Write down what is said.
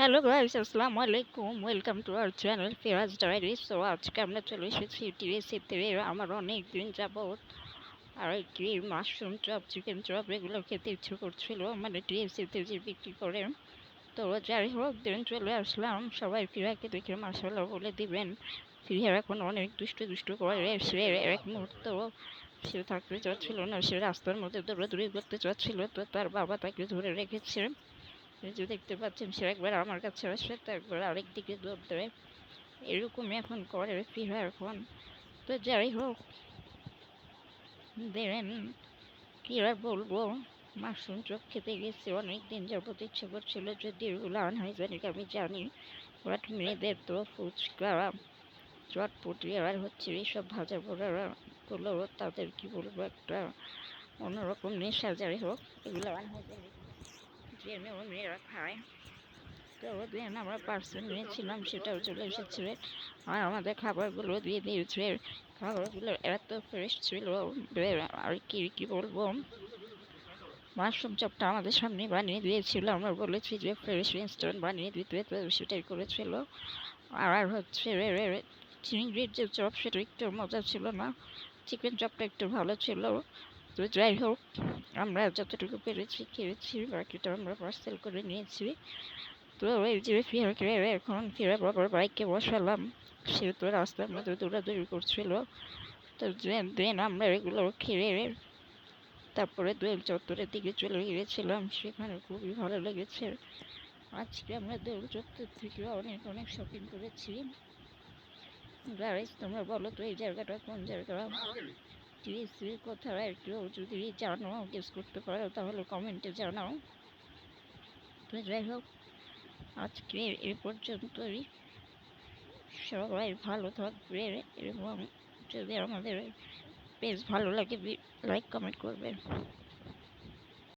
Hello guys, আসসালামু আলাইকুম। Welcome to our channel Firaz diary. So আজকে আমরা চলে এসেছি একটি রেসিপিতে। আমার অনেক দিন যাবত আর কি মাশরুম চপ, চিকেন চপ এগুলো খেতে ইচ্ছে করছিল, মানে রেসিপিতে যে বিক্রি করে। তো যাই হোক, দিন চলে আসলাম। সবাই ফিরাকে দেখে মাশাআল্লাহ বলে দিবেন। ফিরা এখন অনেক দুষ্টু দুষ্টু করে। সে এক মুহূর্ত সে থাকতে চাচ্ছিল না, সে রাস্তার মধ্যে দৌড়াদৌড়ি করতে চাচ্ছিল, তো তার বাবা তাকে ধরে রেখেছে। এই যে দেখতে পাচ্ছেন, সে একবার আমার কাছে আসে তো একবার আরেক দিকে দৌড় দেয়। এরকমই এখন করে ফিরা এখন। তো যাই হোক, দেন কি আর বলবো, মাশরুম চপ খেতে গেছি, অনেক দিন যাবত ইচ্ছে করছিল, যদি এগুলো আনহাইজেনিক আমি জানি, বাট মেয়েদের তো ফুচকা, চটপটি আর হচ্ছে এইসব ভাজা পোড়া গুলো তাদের কি বলবো, একটা অন্যরকম নেশা। যাই হোক, এগুলো আনহাইজেনিক জেনেও মেয়েরা খায়। তো দেন আমরা পার্সেল নিয়েছিলাম, সেটাও চলে এসেছে। আর আমাদের খাবারগুলো দিয়ে দিয়েছে। খাবারগুলো এত ফ্রেশ ছিল, আর কি কি বলবো, মাশরুম চপটা আমাদের সামনে বানিয়ে দিয়েছিল। আমরা বলেছি যে ফ্রেশ ইনস্ট্যান্ট বানিয়ে দিতে, তো সেটাই করেছিল। আর হচ্ছে চিংড়ির যে চপ, সেটা একটু মজা ছিল না। চিকেন চপটা একটু ভালো ছিল। তো যাই হোক, আমরা যতটুকু পেরেছি খেয়েছি, বাকিটা আমরা পার্সেল করে নিয়েছি। তো এই যে ফিরকে এখন ফিরে বাবার বাইকে বসালাম, সে তো রাস্তার মধ্যে দৌড়াদৌড়ি করছিল। তো দেন আমরা এগুলো খেয়ে তারপরে দোয়েল চত্বরের দিকে চলে গিয়েছিলাম, সেখানে খুবই ভালো লেগেছে। আজকে আমরা দোয়েল চত্বর থেকে অনেক অনেক শপিং করেছি। গাইস, তোমরা বলো তো এই জায়গাটা কোন জায়গা, টিএসসি কোথায়, কেউ যদি জানো, গেস করতে পারো তাহলে কমেন্টে জানাও। তো যাই হোক, আজকে এ পর্যন্তই। সবাই ভালো থাকবে, এবং যদি আমাদের পেজ ভালো লাগে লাইক কমেন্ট করবে।